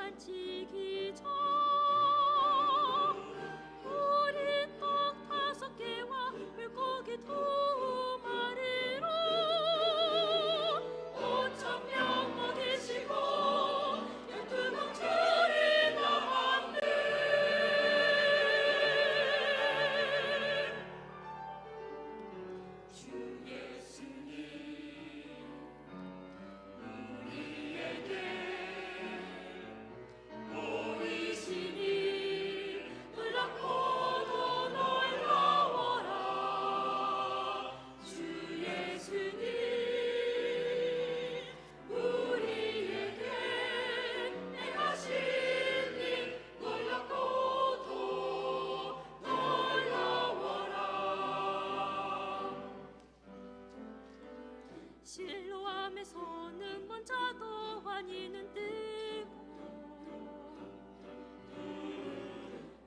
만지기 전 우리 떡 5개와 물고기 2마리로 5,000명 먹이시고 12명줄이 남았네. 주 예수님 우리에게 보이시니 놀랍고도 놀라워라. 주 예수님 우리에게 행하시니 놀랍고도 놀라워라. 실로암에서는 먼자도 환희는 뜨고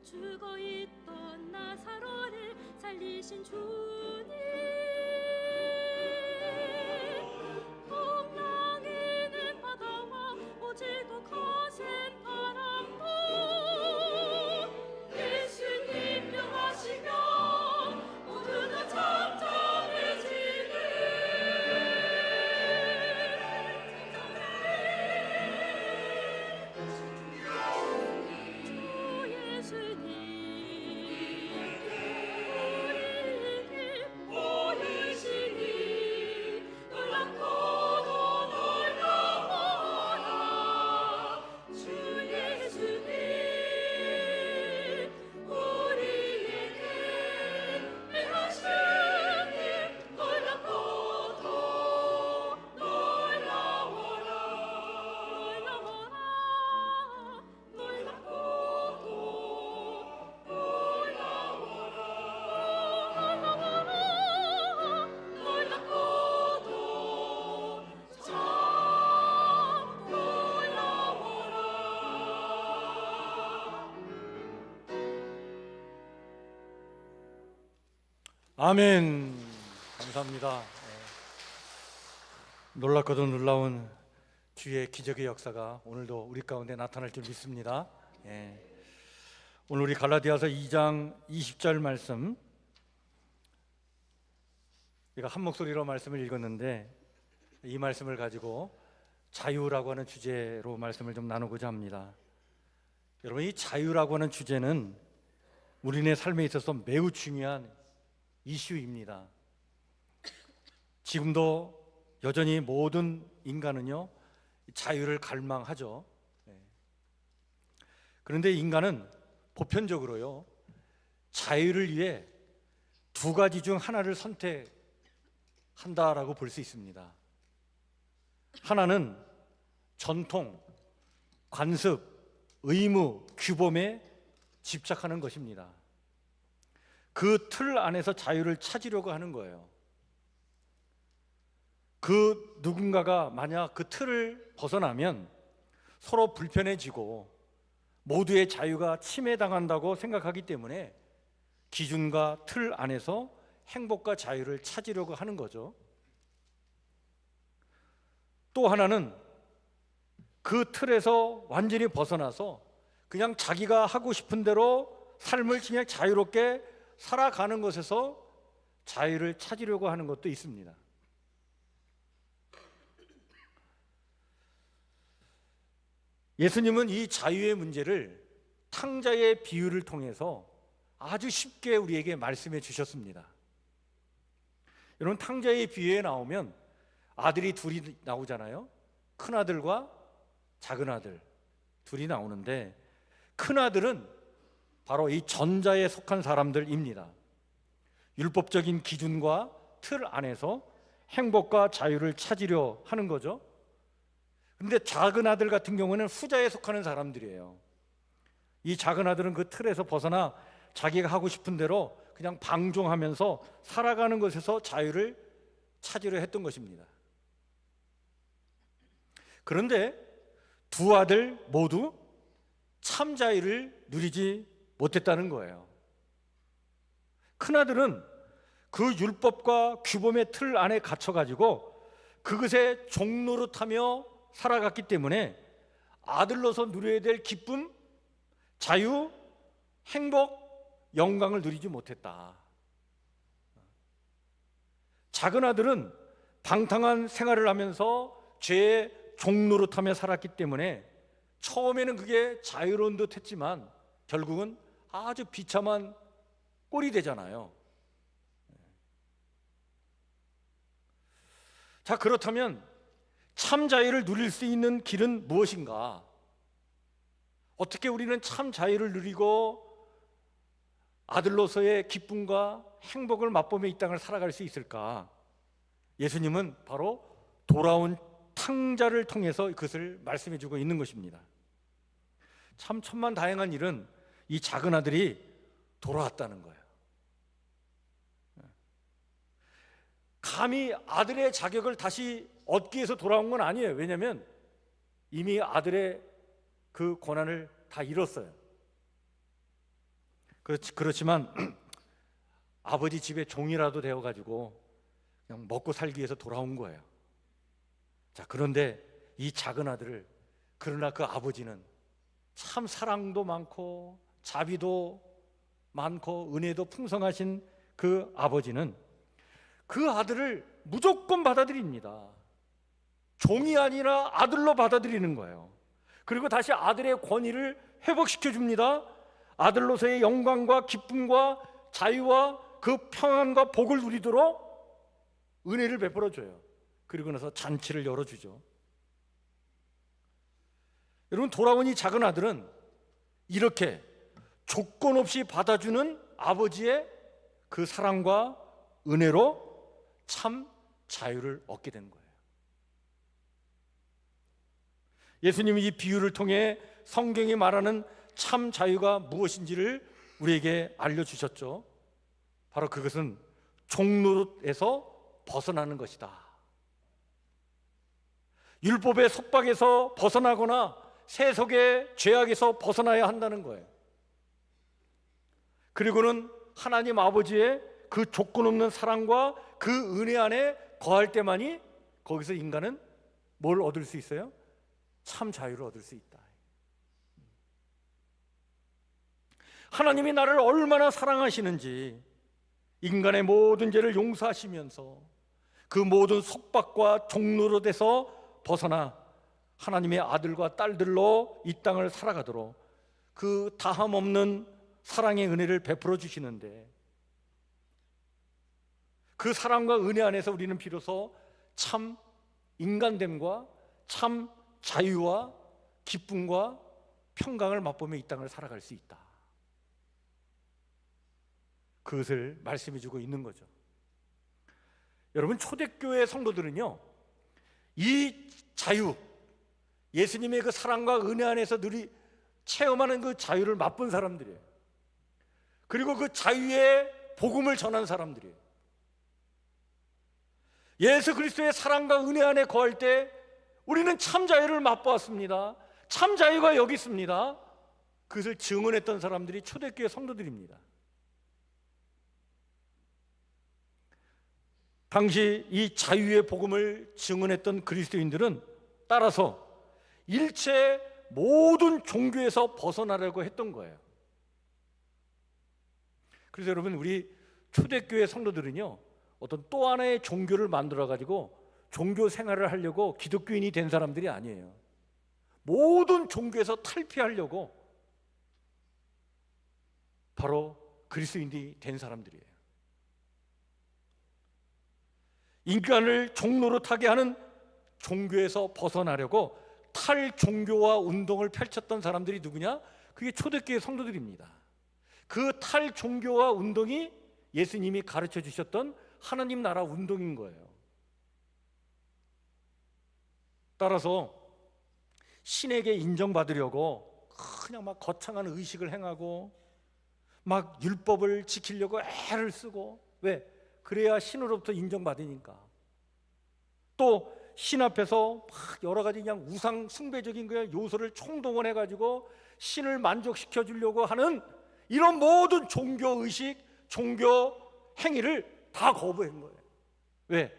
죽어있던 나사로를 살리신 주님, 풍랑이는 바다와 오지고 거센 바람도 예수님 명하시면 모두 다 잠잠해지네. 주 예수님 우리에게 보이시니 놀랍고도 놀라워라. 주 예수님 우리에게 행하시니 놀랍고도 놀라워라. 놀랍고도 놀랍고도 참 놀라워라. 아멘. 감사합니다. 놀랍고도 놀라운 주의 기적의 역사가 오늘도 우리 가운데 나타날 줄 믿습니다. 오늘 우리 갈라디아서 2장 20절 말씀, 우리가 한 목소리로 말씀을 읽었는데 이 말씀을 가지고 자유라고 하는 주제로 말씀을 좀 나누고자 합니다. 여러분, 이 자유라고 하는 주제는 우리네 삶에 있어서 매우 중요한 이슈입니다. 지금도 여전히 모든 인간은요 자유를 갈망하죠. 그런데 인간은 보편적으로요 자유를 위해 2가지 중 하나를 선택한다라고 볼 수 있습니다. 하나는 전통, 관습, 의무, 규범에 집착하는 것입니다. 그 틀 안에서 자유를 찾으려고 하는 거예요. 그 누군가가 만약 그 틀을 벗어나면 서로 불편해지고 모두의 자유가 침해당한다고 생각하기 때문에 기준과 틀 안에서 행복과 자유를 찾으려고 하는 거죠. 또 하나는 그 틀에서 완전히 벗어나서 그냥 자기가 하고 싶은 대로 삶을 그냥 자유롭게 살아가는 것에서 자유를 찾으려고 하는 것도 있습니다. 예수님은 이 자유의 문제를 탕자의 비유를 통해서 아주 쉽게 우리에게 말씀해 주셨습니다. 여러분, 탕자의 비유에 나오면 아들이 둘이 나오잖아요. 큰아들과 작은아들 둘이 나오는데 큰아들은 바로 이 전자에 속한 사람들입니다. 율법적인 기준과 틀 안에서 행복과 자유를 찾으려 하는 거죠. 그런데 작은 아들 같은 경우는 후자에 속하는 사람들이에요. 이 작은 아들은 그 틀에서 벗어나 자기가 하고 싶은 대로 그냥 방종하면서 살아가는 것에서 자유를 찾으려 했던 것입니다. 그런데 2 아들 모두 참 자유를 누리지 못했다는 거예요. 큰아들은 그 율법과 규범의 틀 안에 갇혀가지고 그것에 종노릇하며 살아갔기 때문에 아들로서 누려야 될 기쁨, 자유, 행복, 영광을 누리지 못했다. 작은 아들은 방탕한 생활을 하면서 죄의 종노릇하며 살았기 때문에 처음에는 그게 자유로운 듯 했지만 결국은 아주 비참한 꼴이 되잖아요. 자, 그렇다면 참 자유를 누릴 수 있는 길은 무엇인가? 어떻게 우리는 참 자유를 누리고 아들로서의 기쁨과 행복을 맛보며 이 땅을 살아갈 수 있을까? 예수님은 바로 돌아온 탕자를 통해서 그것을 말씀해 주고 있는 것입니다. 참 천만다행한 일은 이 작은 아들이 돌아왔다는 거예요. 감히 아들의 자격을 다시 얻기 위해서 돌아온 건 아니에요. 왜냐하면 이미 아들의 그 권한을 다 잃었어요. 그렇지만 아버지 집에 종이라도 되어가지고 그냥 먹고 살기 위해서 돌아온 거예요. 자, 그런데 이 작은 아들을, 그러나 그 아버지는 참 사랑도 많고 자비도 많고 은혜도 풍성하신 그 아버지는 그 아들을 무조건 받아들입니다. 종이 아니라 아들로 받아들이는 거예요. 그리고 다시 아들의 권위를 회복시켜 줍니다. 아들로서의 영광과 기쁨과 자유와 그 평안과 복을 누리도록 은혜를 베풀어 줘요. 그리고 나서 잔치를 열어주죠. 여러분, 돌아온 이 작은 아들은 이렇게 조건 없이 받아주는 아버지의 그 사랑과 은혜로 참 자유를 얻게 된 거예요. 예수님이 이 비유를 통해 성경이 말하는 참 자유가 무엇인지를 우리에게 알려주셨죠. 바로 그것은 종노릇에서 벗어나는 것이다. 율법의 속박에서 벗어나거나 세속의 죄악에서 벗어나야 한다는 거예요. 그리고는 하나님 아버지의 그 조건 없는 사랑과 그 은혜 안에 거할 때만이 거기서 인간은 뭘 얻을 수 있어요? 참 자유를 얻을 수 있다. 하나님이 나를 얼마나 사랑하시는지 인간의 모든 죄를 용서하시면서 그 모든 속박과 종노릇에서 벗어나 하나님의 아들과 딸들로 이 땅을 살아가도록 그 다함 없는 사랑의 은혜를 베풀어 주시는데, 그 사랑과 은혜 안에서 우리는 비로소 참 인간됨과 참 자유와 기쁨과 평강을 맛보며 이 땅을 살아갈 수 있다. 그것을 말씀해 주고 있는 거죠. 여러분, 초대교회 성도들은요, 이 자유, 예수님의 그 사랑과 은혜 안에서 체험하는 그 자유를 맛본 사람들이에요. 그리고 그 자유의 복음을 전한 사람들이에요. 예수 그리스도의 사랑과 은혜 안에 거할 때 우리는 참 자유를 맛보았습니다. 참 자유가 여기 있습니다. 그것을 증언했던 사람들이 초대교회 성도들입니다. 당시 이 자유의 복음을 증언했던 그리스도인들은 따라서 일체 모든 종교에서 벗어나려고 했던 거예요. 그래서 여러분, 우리 초대교회 성도들은요, 어떤 또 하나의 종교를 만들어가지고 종교 생활을 하려고 기독교인이 된 사람들이 아니에요. 모든 종교에서 탈피하려고 바로 그리스도인이 된 사람들이에요. 인간을 종노릇하게 하는 종교에서 벗어나려고 탈종교화 운동을 펼쳤던 사람들이 누구냐? 그게 초대교회 성도들입니다. 그 탈종교화 운동이 예수님이 가르쳐 주셨던 하나님 나라 운동인 거예요. 따라서 신에게 인정받으려고 그냥 막 거창한 의식을 행하고 막 율법을 지키려고 애를 쓰고, 왜? 그래야 신으로부터 인정받으니까. 또 신 앞에서 막 여러 가지 그냥 우상 숭배적인 그냥 요소를 총동원해 가지고 신을 만족시켜 주려고 하는 이런 모든 종교 의식, 종교 행위를 다 거부한 거예요. 왜?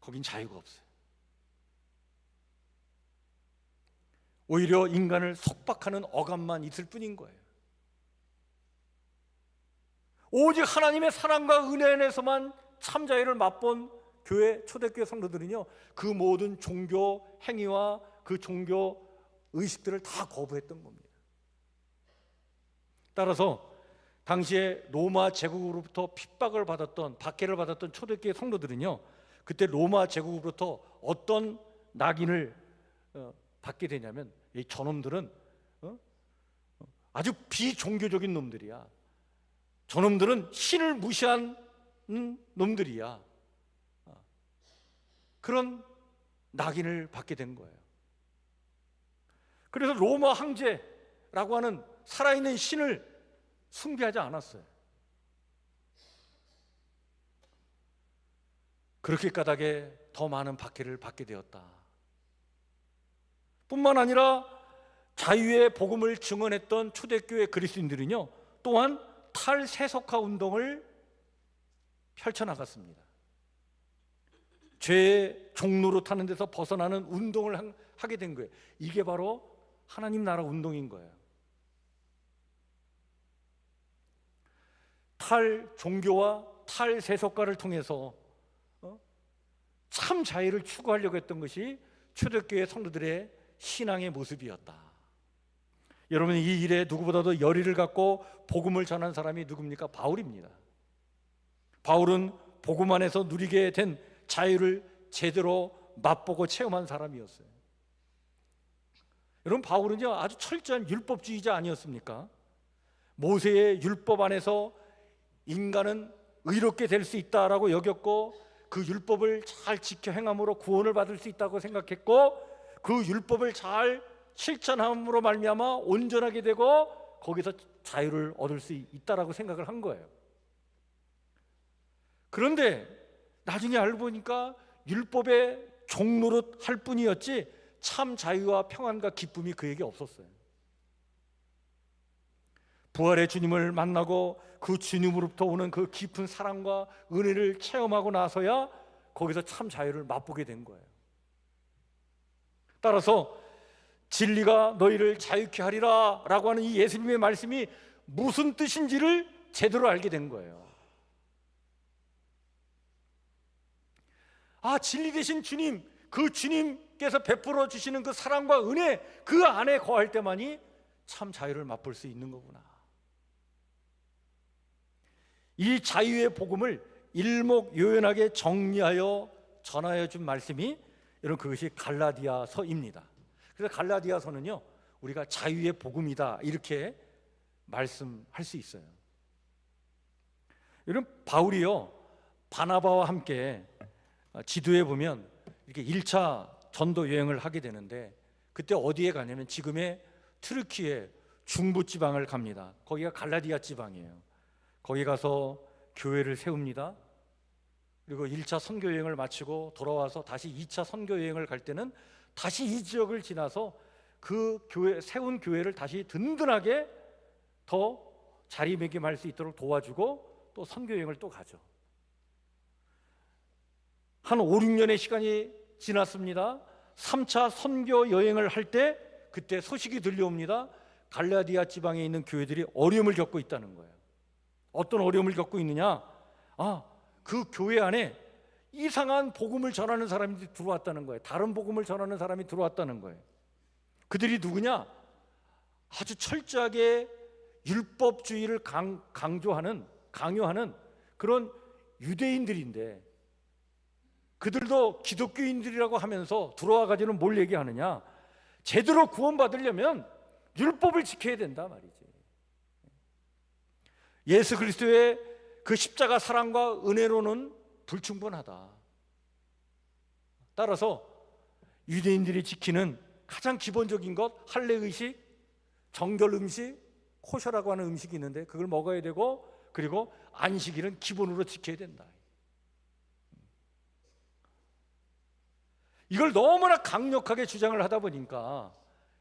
거긴 자유가 없어요. 오히려 인간을 속박하는 억압만 있을 뿐인 거예요. 오직 하나님의 사랑과 은혜 안에서만 참 자유를 맛본 교회, 초대교회 성도들은요, 그 모든 종교 행위와 그 종교 의식들을 다 거부했던 겁니다. 따라서 당시에 로마 제국으로부터 핍박을 받았던, 박해를 받았던 초대교회 성도들은요, 그때 로마 제국으로부터 어떤 낙인을 받게 되냐면, 이 저놈들은 아주 비종교적인 놈들이야. 저놈들은 신을 무시한 놈들이야. 그런 낙인을 받게 된 거예요. 그래서 로마 황제라고 하는 살아있는 신을 숭배하지 않았어요. 그렇게 까닭에 더 많은 박해를 받게 되었다. 뿐만 아니라 자유의 복음을 증언했던 초대교회 그리스도인들은요, 또한 탈세속화 운동을 펼쳐나갔습니다. 죄의 종로로 타는 데서 벗어나는 운동을 하게 된 거예요. 이게 바로 하나님 나라 운동인 거예요. 탈종교와 탈세속화를 통해서 참 자유를 추구하려고 했던 것이 초대교회 성도들의 신앙의 모습이었다. 여러분, 이 일에 누구보다도 열의를 갖고 복음을 전한 사람이 누굽니까? 바울입니다. 바울은 복음 안에서 누리게 된 자유를 제대로 맛보고 체험한 사람이었어요. 여러분, 바울은요, 아주 철저한 율법주의자 아니었습니까? 모세의 율법 안에서 인간은 의롭게 될 수 있다라고 여겼고, 그 율법을 잘 지켜 행함으로 구원을 받을 수 있다고 생각했고, 그 율법을 잘 실천함으로 말미암아 온전하게 되고 거기서 자유를 얻을 수 있다라고 생각을 한 거예요. 그런데 나중에 알고 보니까 율법의 종노릇 할 뿐이었지 참 자유와 평안과 기쁨이 그에게 없었어요. 부활의 주님을 만나고 그 주님으로부터 오는 그 깊은 사랑과 은혜를 체험하고 나서야 거기서 참 자유를 맛보게 된 거예요. 따라서 진리가 너희를 자유케 하리라 라고 하는 이 예수님의 말씀이 무슨 뜻인지를 제대로 알게 된 거예요. 아, 진리 되신 주님, 그 주님께서 베풀어 주시는 그 사랑과 은혜, 그 안에 거할 때만이 참 자유를 맛볼 수 있는 거구나. 이 자유의 복음을 일목요연하게 정리하여 전하여 준 말씀이 여러분, 그것이 갈라디아서입니다. 그래서 갈라디아서는요, 우리가 자유의 복음이다 이렇게 말씀할 수 있어요. 여러분, 바울이요, 바나바와 함께 지도에 보면 이렇게 1차 전도 여행을 하게 되는데, 그때 어디에 가냐면 지금의 트르키의 중부 지방을 갑니다. 거기가 갈라디아 지방이에요. 거기 가서 교회를 세웁니다. 그리고 1차 선교 여행을 마치고 돌아와서 다시 2차 선교 여행을 갈 때는 다시 이 지역을 지나서 그 교회, 세운 교회를 다시 든든하게 더 자리매김할 수 있도록 도와주고 또 선교 여행을 또 가죠. 한 5, 6년의 시간이 지났습니다. 3차 선교 여행을 할 때 그때 소식이 들려옵니다. 갈라디아 지방에 있는 교회들이 어려움을 겪고 있다는 거예요. 어떤 어려움을 겪고 있느냐? 그 교회 안에 이상한 복음을 전하는 사람이 들어왔다는 거예요. 다른 복음을 전하는 사람이 들어왔다는 거예요. 그들이 누구냐? 아주 철저하게 율법주의를 강요하는 그런 유대인들인데, 그들도 기독교인들이라고 하면서 들어와가지고는 뭘 얘기하느냐? 제대로 구원받으려면 율법을 지켜야 된다 말이지. 예수 그리스도의 그 십자가 사랑과 은혜로는 불충분하다. 따라서 유대인들이 지키는 가장 기본적인 것, 할례의식, 정결 음식, 코셔라고 하는 음식이 있는데 그걸 먹어야 되고, 그리고 안식일은 기본으로 지켜야 된다. 이걸 너무나 강력하게 주장을 하다 보니까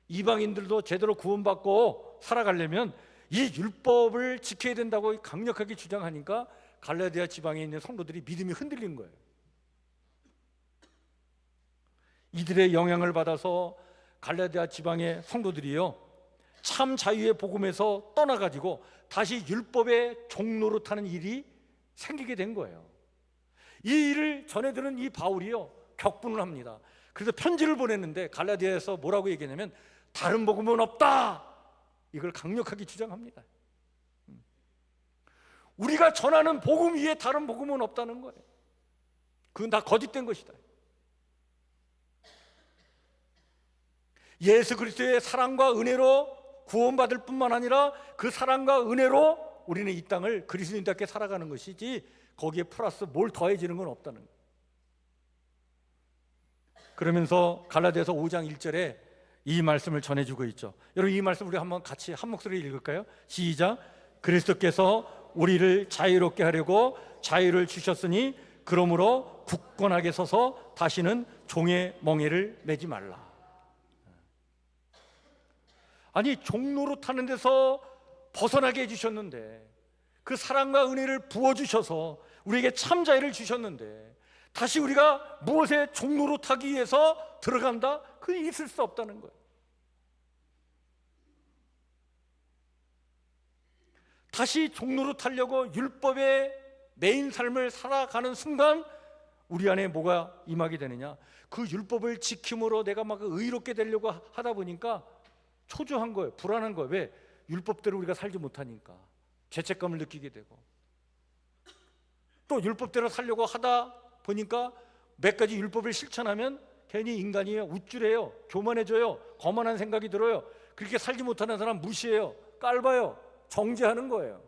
이방인들도 제대로 구원받고 살아가려면 이 율법을 지켜야 된다고 강력하게 주장하니까 갈라디아 지방에 있는 성도들이 믿음이 흔들린 거예요. 이들의 영향을 받아서 갈라디아 지방의 성도들이요, 참 자유의 복음에서 떠나가지고 다시 율법의 종로로 타는 일이 생기게 된 거예요. 이 일을 전해들은 이 바울이요, 격분을 합니다. 그래서 편지를 보냈는데 갈라디아에서 뭐라고 얘기하냐면 다른 복음은 없다, 이걸 강력하게 주장합니다. 우리가 전하는 복음 위에 다른 복음은 없다는 거예요. 그건 다 거짓된 것이다. 예수 그리스도의 사랑과 은혜로 구원받을 뿐만 아니라 그 사랑과 은혜로 우리는 이 땅을 그리스도인답게 살아가는 것이지 거기에 플러스 뭘 더해지는 건 없다는 거예요. 그러면서 갈라디아서 5장 1절에 이 말씀을 전해주고 있죠. 여러분, 이 말씀 우리 한번 같이 한 목소리로 읽을까요? 시작. 그리스도께서 우리를 자유롭게 하려고 자유를 주셨으니 그러므로 굳건하게 서서 다시는 종의 멍에를 매지 말라. 아니, 종로로 타는 데서 벗어나게 해주셨는데, 그 사랑과 은혜를 부어주셔서 우리에게 참 자유를 주셨는데 다시 우리가 무엇에 종로로 타기 위해서 들어간다? 그게 있을 수 없다는 거예요. 다시 종로로 타려고 율법의 매인 삶을 살아가는 순간 우리 안에 뭐가 임하게 되느냐? 그 율법을 지킴으로 내가 막 의롭게 되려고 하다 보니까 초조한 거예요. 불안한 거예요. 왜? 율법대로 우리가 살지 못하니까 죄책감을 느끼게 되고, 또 율법대로 살려고 하다 보니까 몇 가지 율법을 실천하면 괜히 인간이 우쭐해요, 교만해져요, 거만한 생각이 들어요. 그렇게 살지 못하는 사람 무시해요, 깔봐요, 정죄하는 거예요.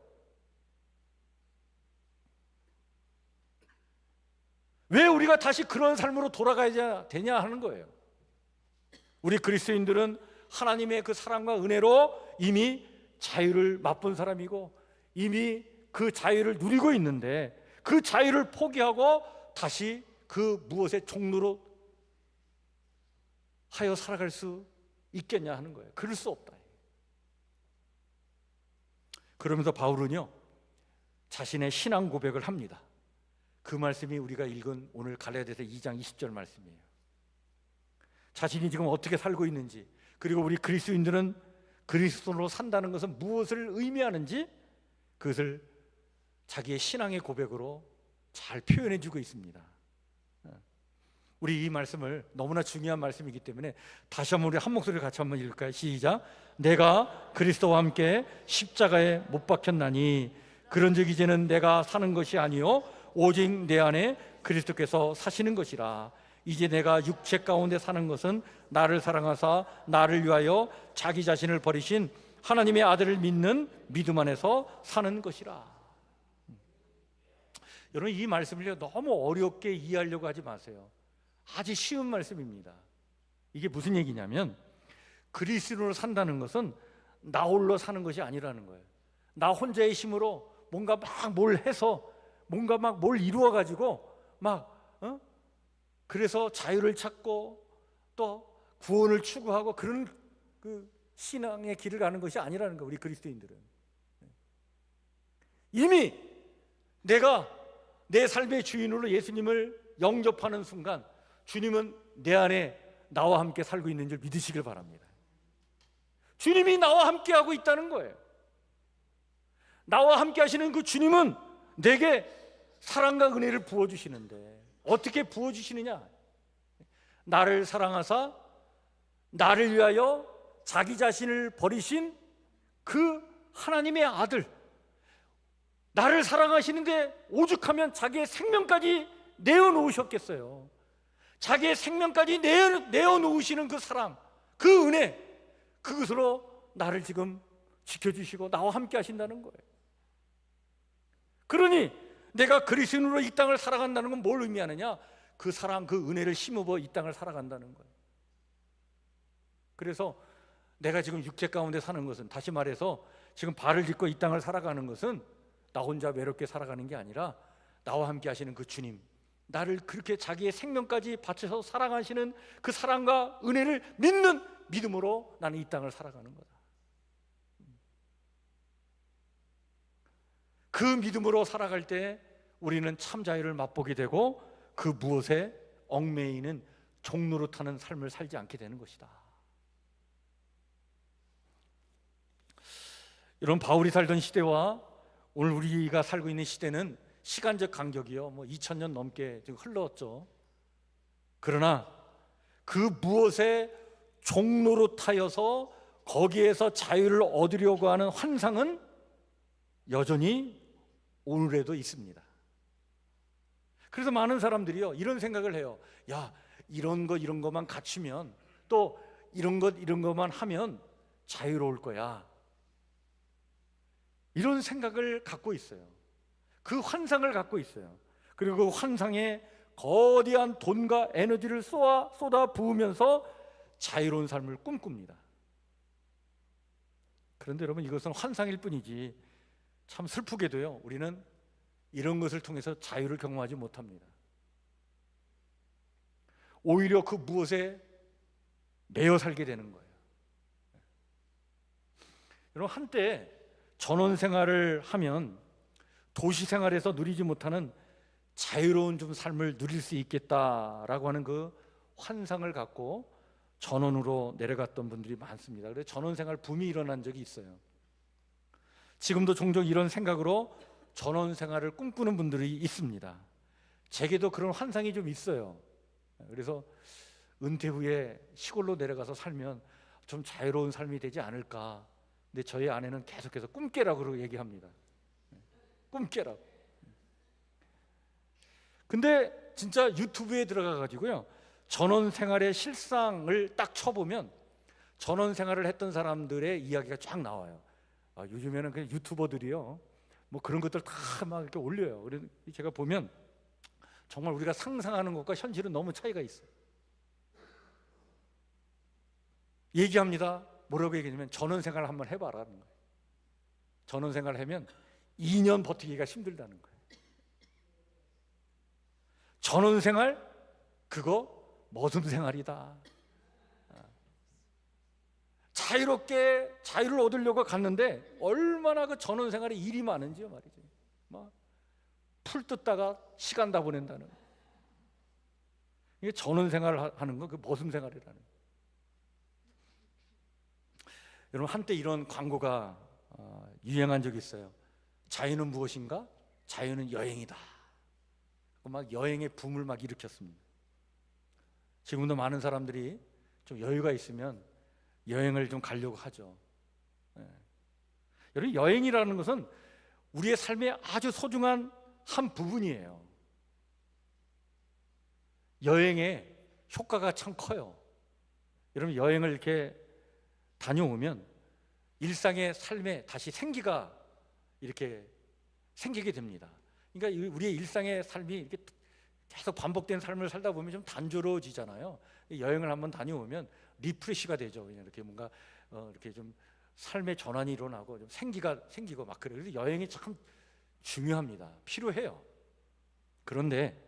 왜 우리가 다시 그런 삶으로 돌아가야 되냐 하는 거예요. 우리 그리스도인들은 하나님의 그 사랑과 은혜로 이미 자유를 맛본 사람이고 이미 그 자유를 누리고 있는데 그 자유를 포기하고 다시 그 무엇의 종로로 하여 살아갈 수 있겠냐 하는 거예요. 그럴 수 없다. 그러면서 바울은요, 자신의 신앙 고백을 합니다. 그 말씀이 우리가 읽은 오늘 갈라디아서 2장 20절 말씀이에요. 자신이 지금 어떻게 살고 있는지, 그리고 우리 그리스도인들은 그리스도로 산다는 것은 무엇을 의미하는지 그것을 자기의 신앙의 고백으로 잘 표현해 주고 있습니다. 우리 이 말씀을, 너무나 중요한 말씀이기 때문에 다시 한번 우리 한 목소리를 같이 한번 읽을까요? 시작. 내가 그리스도와 함께 십자가에 못 박혔나니 그런즉 이제는 내가 사는 것이 아니요 오직 내 안에 그리스도께서 사시는 것이라. 이제 내가 육체 가운데 사는 것은 나를 사랑하사 나를 위하여 자기 자신을 버리신 하나님의 아들을 믿는 믿음 안에서 사는 것이라. 여러분, 이 말씀을 너무 어렵게 이해하려고 하지 마세요. 아주 쉬운 말씀입니다. 이게 무슨 얘기냐면 그리스도로 산다는 것은 나 홀로 사는 것이 아니라는 거예요. 나 혼자의 힘으로 뭔가 막 뭘 해서 뭔가 막 뭘 이루어 가지고 그래서 자유를 찾고 또 구원을 추구하고 그런 그 신앙의 길을 가는 것이 아니라는 거예요. 우리 그리스도인들은 이미 내가 내 삶의 주인으로 예수님을 영접하는 순간 주님은 내 안에 나와 함께 살고 있는 줄 믿으시길 바랍니다. 주님이 나와 함께 하고 있다는 거예요. 나와 함께 하시는 그 주님은 내게 사랑과 은혜를 부어주시는데 어떻게 부어주시느냐? 나를 사랑하사 나를 위하여 자기 자신을 버리신 그 하나님의 아들, 나를 사랑하시는데 오죽하면 자기의 생명까지 내어놓으셨겠어요. 자기의 생명까지 내어놓으시는 그 사랑, 그 은혜, 그것으로 나를 지금 지켜주시고 나와 함께 하신다는 거예요. 그러니 내가 그리스도인으로 이 땅을 살아간다는 건 뭘 의미하느냐? 그 사랑, 그 은혜를 힘입어 이 땅을 살아간다는 거예요. 그래서 내가 지금 육체 가운데 사는 것은, 다시 말해서 지금 발을 딛고 이 땅을 살아가는 것은 나 혼자 외롭게 살아가는 게 아니라 나와 함께 하시는 그 주님, 나를 그렇게 자기의 생명까지 바쳐서 사랑하시는 그 사랑과 은혜를 믿는 믿음으로 나는 이 땅을 살아가는 거다. 그 믿음으로 살아갈 때 우리는 참 자유를 맛보게 되고 그 무엇에 얽매이는 종로로 타는 삶을 살지 않게 되는 것이다. 이런 바울이 살던 시대와 오늘 우리가 살고 있는 시대는 시간적 간격이요 2000년 넘게 지금 흘렀죠. 그러나 그 무엇에 종로로 타여서 거기에서 자유를 얻으려고 하는 환상은 여전히 오늘에도 있습니다. 그래서 많은 사람들이요 이런 생각을 해요. 야, 이런 것만 갖추면, 또 이런 것만 하면 자유로울 거야, 이런 생각을 갖고 있어요. 그 환상을 갖고 있어요. 그리고 그 환상에 거대한 돈과 에너지를 쏟아 부으면서 자유로운 삶을 꿈꿉니다. 그런데 여러분, 이것은 환상일 뿐이지 참 슬프게도요 우리는 이런 것을 통해서 자유를 경험하지 못합니다. 오히려 그 무엇에 매여 살게 되는 거예요. 여러분, 한때 전원 생활을 하면 도시 생활에서 누리지 못하는 자유로운 좀 삶을 누릴 수 있겠다라고 하는 그 환상을 갖고 전원으로 내려갔던 분들이 많습니다. 그래서 전원 생활 붐이 일어난 적이 있어요. 지금도 종종 이런 생각으로 전원 생활을 꿈꾸는 분들이 있습니다. 제게도 그런 환상이 좀 있어요. 그래서 은퇴 후에 시골로 내려가서 살면 좀 자유로운 삶이 되지 않을까. 근데 저희 아내는 계속해서 꿈깨라고 얘기합니다. 꿈깨라고. 근데 진짜 유튜브에 들어가 가지고요 전원 생활의 실상을 딱 쳐보면 전원 생활을 했던 사람들의 이야기가 쫙 나와요. 요즘에는 그냥 유튜버들이요 뭐 그런 것들 다 막 이렇게 올려요. 그래서 제가 보면 정말 우리가 상상하는 것과 현실은 너무 차이가 있어요. 얘기합니다. 뭐라고 얘기하냐면 전원 생활을 한번 해봐라는 거예요. 전원 생활을 하면 2년 버티기가 힘들다는 거예요. 전원 생활 그거 머슴 생활이다. 자유롭게 자유를 얻으려고 갔는데 얼마나 그 전원 생활에 일이 많은지요 말이죠. 막 풀 뜯다가 시간 다 보낸다는. 이게 전원 생활을 하는 건 그 머슴 생활이라는 거예요. 여러분, 한때 이런 광고가 유행한 적이 있어요. 자유는 무엇인가? 자유는 여행이다. 막 여행의 붐을 막 일으켰습니다. 지금도 많은 사람들이 좀 여유가 있으면 여행을 좀 가려고 하죠. 여러분, 여행이라는 것은 우리의 삶의 아주 소중한 한 부분이에요. 여행의 효과가 참 커요. 여러분, 여행을 이렇게 다녀오면 일상의 삶에 다시 생기가 이렇게 생기게 됩니다. 그러니까 우리의 일상의 삶이 이렇게 계속 반복된 삶을 살다 보면 좀 단조로워지잖아요. 여행을 한번 다녀오면 리프레시가 되죠. 그냥 이렇게 뭔가 이렇게 좀 삶의 전환이 일어나고 좀 생기가 생기고 막 그래요. 그래서 여행이 참 중요합니다. 필요해요. 그런데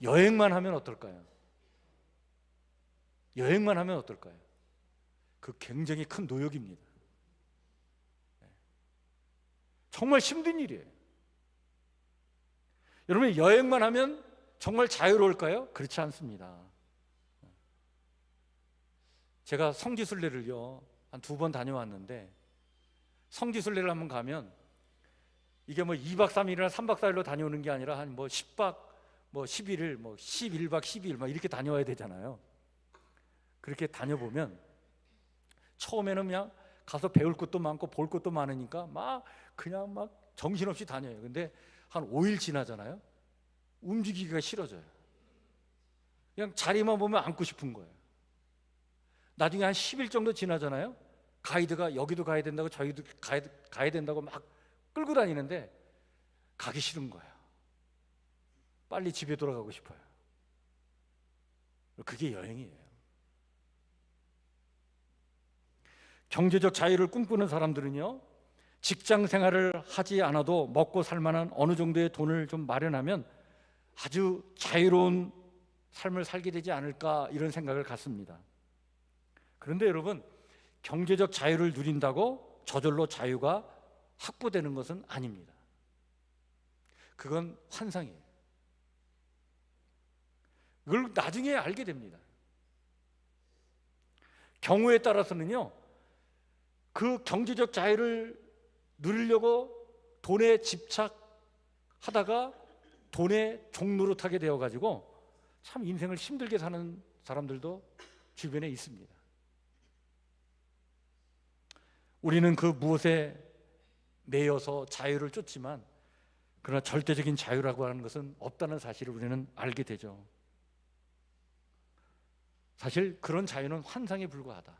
여행만 하면 어떨까요? 여행만 하면 어떨까요? 그 굉장히 큰 노역입니다. 정말 힘든 일이에요. 여러분, 여행만 하면 정말 자유로울까요? 그렇지 않습니다. 제가 성지순례를요 한 2번 다녀왔는데, 성지순례를 한번 가면 이게 뭐 2박 3일이나 3박 4일로 다녀오는 게 아니라 한 뭐 10박 뭐 11일 뭐 11박 12일 막 이렇게 다녀와야 되잖아요. 그렇게 다녀보면 처음에는 그냥 가서 배울 것도 많고 볼 것도 많으니까 막 그냥 막 정신없이 다녀요. 근데 한 5일 지나잖아요. 움직이기가 싫어져요. 그냥 자리만 보면 앉고 싶은 거예요. 나중에 한 10일 정도 지나잖아요. 가이드가 여기도 가야 된다고 저기도 가야 된다고 막 끌고 다니는데 가기 싫은 거예요. 빨리 집에 돌아가고 싶어요. 그게 여행이에요. 경제적 자유를 꿈꾸는 사람들은요 직장 생활을 하지 않아도 먹고 살 만한 어느 정도의 돈을 좀 마련하면 아주 자유로운 삶을 살게 되지 않을까, 이런 생각을 갖습니다. 그런데 여러분, 경제적 자유를 누린다고 저절로 자유가 확보되는 것은 아닙니다. 그건 환상이에요. 그걸 나중에 알게 됩니다. 경우에 따라서는요 그 경제적 자유를 누리려고 돈에 집착하다가 돈의 종노릇하게 되어가지고 참 인생을 힘들게 사는 사람들도 주변에 있습니다. 우리는 그 무엇에 매여서 자유를 쫓지만 그러나 절대적인 자유라고 하는 것은 없다는 사실을 우리는 알게 되죠. 사실 그런 자유는 환상에 불과하다.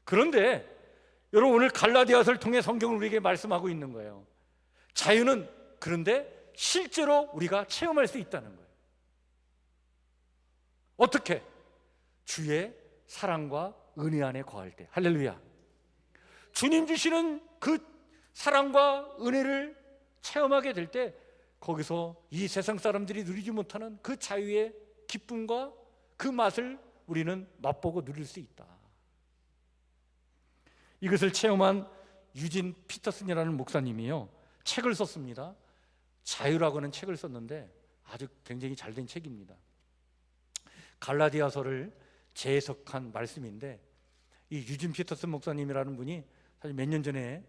그런데 여러분, 오늘 갈라디아서를 통해 성경을 우리에게 말씀하고 있는 거예요. 자유는 그런데 실제로 우리가 체험할 수 있다는 거예요. 어떻게? 주의 사랑과 은혜 안에 거할 때. 할렐루야. 주님 주시는 그 사랑과 은혜를 체험하게 될 때 거기서 이 세상 사람들이 누리지 못하는 그 자유의 기쁨과 그 맛을 우리는 맛보고 누릴 수 있다. 이것을 체험한 유진 피터슨이라는 목사님이요, 책을 썼습니다. 자유라고 하는 책을 썼는데 아주 굉장히 잘된 책입니다. 갈라디아서를 재해석한 말씀인데, 이 유진 피터슨 목사님이라는 분이 사실 몇 년 전에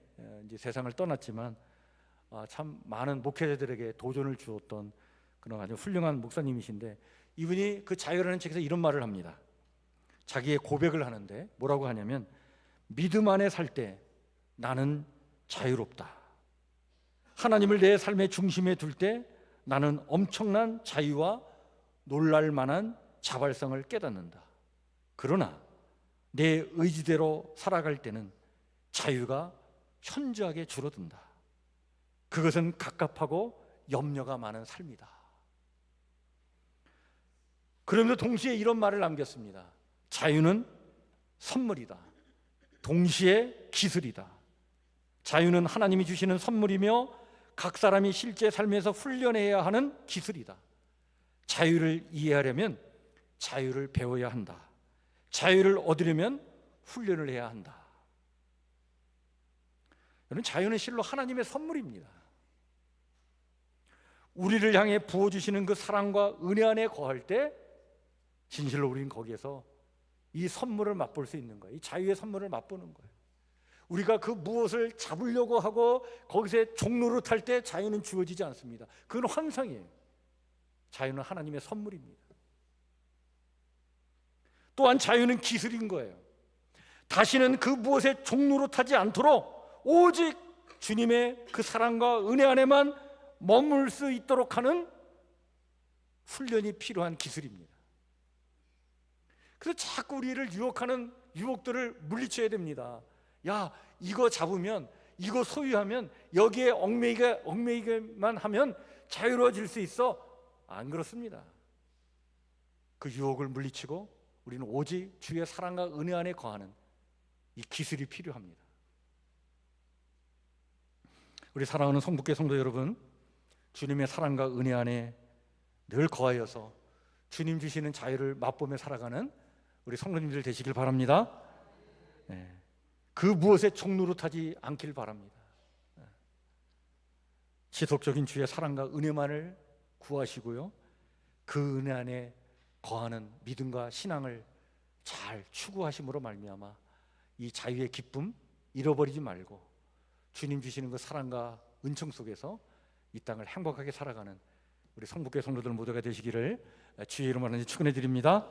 이제 세상을 떠났지만 참 많은 목회자들에게 도전을 주었던 그런 아주 훌륭한 목사님이신데, 이분이 그 자유라는 책에서 이런 말을 합니다. 자기의 고백을 하는데 뭐라고 하냐면, 믿음 안에 살 때 나는 자유롭다. 하나님을 내 삶의 중심에 둘 때 나는 엄청난 자유와 놀랄 만한 자발성을 깨닫는다. 그러나 내 의지대로 살아갈 때는 자유가 현저하게 줄어든다. 그것은 갑갑하고 염려가 많은 삶이다. 그러면서 동시에 이런 말을 남겼습니다. 자유는 선물이다. 동시에 기술이다. 자유는 하나님이 주시는 선물이며 각 사람이 실제 삶에서 훈련해야 하는 기술이다. 자유를 이해하려면 자유를 배워야 한다. 자유를 얻으려면 훈련을 해야 한다. 여러분, 자유는 실로 하나님의 선물입니다. 우리를 향해 부어주시는 그 사랑과 은혜 안에 거할 때 진실로 우리는 거기에서 이 선물을 맛볼 수 있는 거예요. 이 자유의 선물을 맛보는 거예요. 우리가 그 무엇을 잡으려고 하고 거기서 종노릇할 때 자유는 주어지지 않습니다. 그건 환상이에요. 자유는 하나님의 선물입니다. 또한 자유는 기술인 거예요. 다시는 그 무엇에 종노릇하지 않도록 오직 주님의 그 사랑과 은혜 안에만 머물 수 있도록 하는 훈련이 필요한 기술입니다. 그래서 자꾸 우리를 유혹하는 유혹들을 물리쳐야 됩니다. 야, 이거 잡으면, 이거 소유하면, 여기에 얽매이게만 하면 자유로워질 수 있어. 안 그렇습니다. 그 유혹을 물리치고 우리는 오직 주의 사랑과 은혜 안에 거하는 이 기술이 필요합니다. 우리 사랑하는 성북교회 성도 여러분, 주님의 사랑과 은혜 안에 늘 거하여서 주님 주시는 자유를 맛보며 살아가는 우리 성도님들 되시길 바랍니다. 그 무엇에 종노릇하지 않길 바랍니다. 지속적인 주의 사랑과 은혜만을 구하시고요, 그 은혜 안에 거하는 믿음과 신앙을 잘 추구하심으로 말미암아 이 자유의 기쁨 잃어버리지 말고 주님 주시는 그 사랑과 은총 속에서 이 땅을 행복하게 살아가는 우리 성북교회 성도들 모두가 되시기를 주의 이름으로 축원해 드립니다.